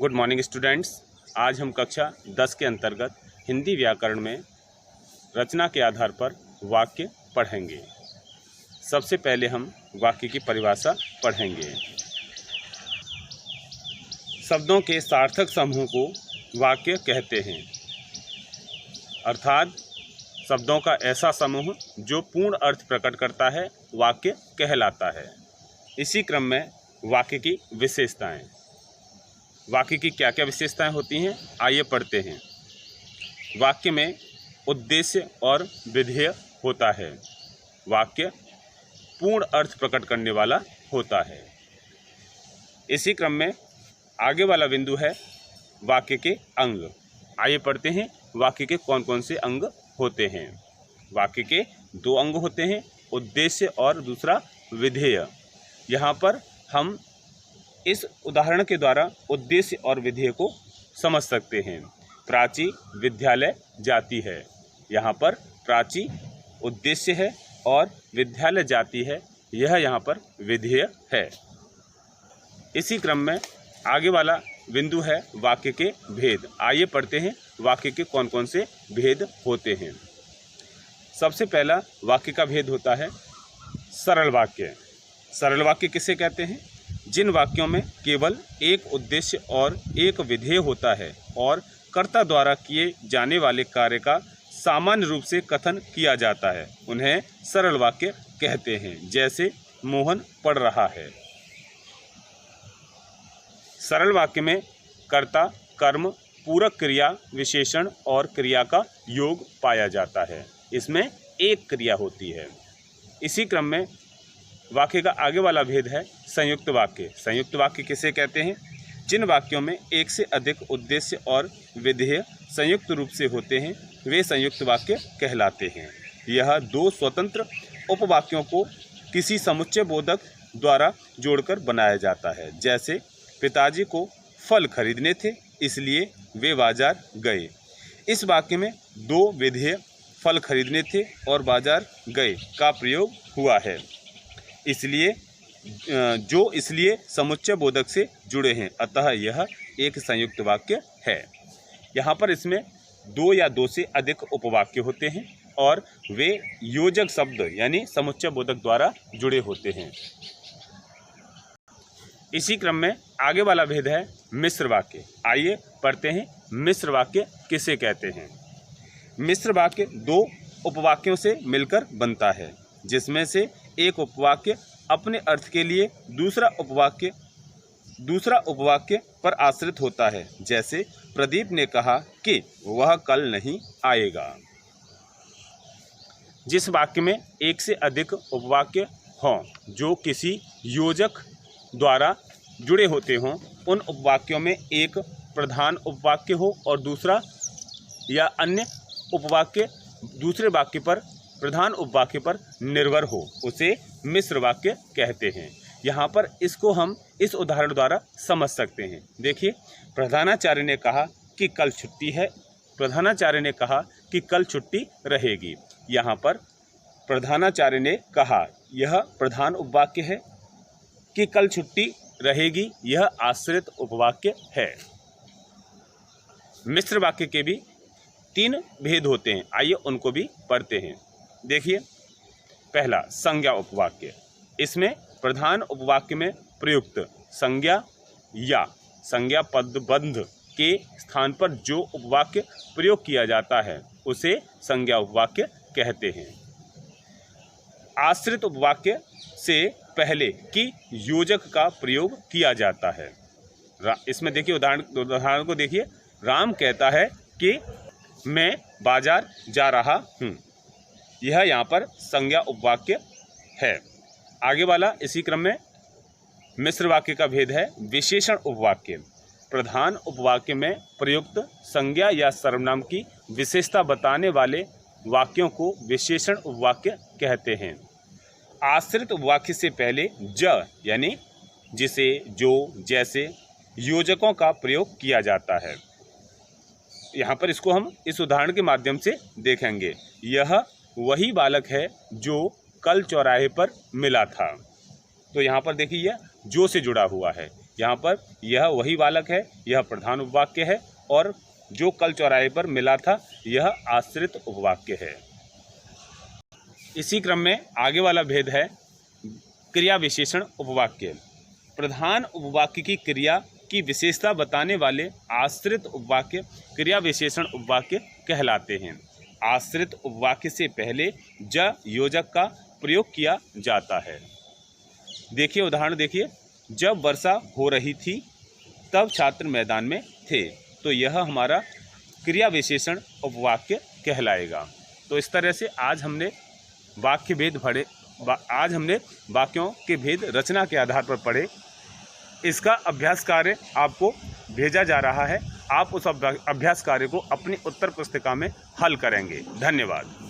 Good morning students. आज हम कक्षा 10 के अंतर्गत हिंदी व्याकरण में रचना के आधार पर वाक्य पढ़ेंगे। सबसे पहले हम वाक्य की परिभाषा पढ़ेंगे। शब्दों के सार्थक समूह को वाक्य कहते हैं, अर्थात शब्दों का ऐसा समूह जो पूर्ण अर्थ प्रकट करता है वाक्य कहलाता है। इसी क्रम में वाक्य की विशेषताएं। वाक्य की क्या क्या विशेषताएं होती हैं, आइए पढ़ते हैं। वाक्य में उद्देश्य और विधेय होता है। वाक्य पूर्ण अर्थ प्रकट करने वाला होता है। इसी क्रम में आगे वाला बिंदु है वाक्य के अंग। आइए पढ़ते हैं वाक्य के कौन कौन से अंग होते हैं। वाक्य के दो अंग होते हैं, उद्देश्य और दूसरा विधेय। यहाँ पर हम इस उदाहरण के द्वारा उद्देश्य और विधेय को समझ सकते हैं। प्राची विद्यालय जाती है। यहाँ पर प्राची उद्देश्य है और विद्यालय जाती है, यह यहाँ पर विधेय है। इसी क्रम में आगे वाला बिंदु है वाक्य के भेद। आइए पढ़ते हैं वाक्य के कौन कौन से भेद होते हैं। सबसे पहला वाक्य का भेद होता है सरल वाक्य। सरल वाक्य किसे कहते हैं? जिन वाक्यों में केवल एक उद्देश्य और एक विधेय होता है और कर्ता द्वारा किए जाने वाले कार्य का सामान्य रूप से कथन किया जाता है, उन्हें सरल वाक्य कहते हैं। जैसे मोहन पढ़ रहा है। सरल वाक्य में कर्ता, कर्म, पूरक क्रिया, विशेषण और क्रिया का योग पाया जाता है। इसमें एक क्रिया होती है। इसी क्रम में वाक्य का आगे वाला भेद है संयुक्त वाक्य। संयुक्त वाक्य किसे कहते हैं? जिन वाक्यों में एक से अधिक उद्देश्य और विधेय संयुक्त रूप से होते हैं, वे संयुक्त वाक्य कहलाते हैं। यह दो स्वतंत्र उपवाक्यों को किसी समुच्चय बोधक द्वारा जोड़कर बनाया जाता है। जैसे पिताजी को फल खरीदने थे, इसलिए वे बाजार गए। इस वाक्य में दो विधेय फल खरीदने थे और बाजार गए का प्रयोग हुआ है, इसलिए समुच्चय बोधक से जुड़े हैं, अतः यह एक संयुक्त वाक्य है। यहाँ पर इसमें दो या दो से अधिक उपवाक्य होते हैं और वे योजक शब्द यानी समुच्चय बोधक द्वारा जुड़े होते हैं। इसी क्रम में आगे वाला भेद है मिश्र वाक्य। आइए पढ़ते हैं मिश्र वाक्य किसे कहते हैं। मिश्र वाक्य दो उपवाक्यों से मिलकर बनता है, जिसमें से एक उपवाक्य अपने अर्थ के लिए दूसरा उपवाक्य पर आश्रित होता है। जैसे प्रदीप ने कहा कि वह कल नहीं आएगा। जिस वाक्य में एक से अधिक उपवाक्य हों जो किसी योजक द्वारा जुड़े होते हों, उन उपवाक्यों में एक प्रधान उपवाक्य हो और दूसरा या अन्य उपवाक्य दूसरे वाक्य पर प्रधान उपवाक्य पर निर्भर हो, उसे मिश्र वाक्य कहते हैं। यहाँ पर इसको हम इस उदाहरण द्वारा समझ सकते हैं। देखिए, प्रधानाचार्य ने कहा कि कल छुट्टी है। प्रधानाचार्य ने कहा कि कल छुट्टी रहेगी। यहाँ पर प्रधानाचार्य ने कहा, यह प्रधान उपवाक्य है, कि कल छुट्टी रहेगी, यह आश्रित उपवाक्य है। मिश्र वाक्य के भी तीन भेद होते हैं, आइए उनको भी पढ़ते हैं। देखिए, पहला संज्ञा उपवाक्य। इसमें प्रधान उपवाक्य में प्रयुक्त संज्ञा या संज्ञा पदबंध के स्थान पर जो उपवाक्य प्रयोग किया जाता है उसे संज्ञा उपवाक्य कहते हैं। आश्रित उपवाक्य से पहले की योजक का प्रयोग किया जाता है। इसमें देखिए, उदाहरण को देखिए। राम कहता है कि मैं बाजार जा रहा हूँ। यह यहाँ पर संज्ञा उपवाक्य है। आगे वाला इसी क्रम में मिश्र वाक्य का भेद है विशेषण उपवाक्य। प्रधान उपवाक्य में प्रयुक्त संज्ञा या सर्वनाम की विशेषता बताने वाले वाक्यों को विशेषण उपवाक्य कहते हैं। आश्रित उपवाक्य से पहले ज यानी जिसे, जो, जैसे योजकों का प्रयोग किया जाता है। यहाँ पर इसको हम इस उदाहरण के माध्यम से देखेंगे। यह वही बालक है जो कल चौराहे पर मिला था। तो यहाँ पर देखिए, यह जो से जुड़ा हुआ है। यहाँ पर यह वही बालक है, यह प्रधान उपवाक्य है, और जो कल चौराहे पर मिला था यह आश्रित उपवाक्य है। इसी क्रम में आगे वाला भेद है क्रिया विशेषण उपवाक्य। प्रधान उपवाक्य की क्रिया की विशेषता बताने वाले आश्रित उपवाक्य क्रिया विशेषण उपवाक्य कहलाते हैं। आश्रित उपवाक्य से पहले ज योजक का प्रयोग किया जाता है। देखिए उदाहरण देखिए, जब वर्षा हो रही थी तब छात्र मैदान में थे, तो यह हमारा क्रिया विशेषण उपवाक्य कहलाएगा। तो इस तरह से आज हमने वाक्य भेद पढ़े, आज हमने वाक्यों के भेद रचना के आधार पर पढ़े। इसका अभ्यास कार्य आपको भेजा जा रहा है, आप उस अभ्यास कार्य को अपनी उत्तर पुस्तिका में हल करेंगे। धन्यवाद।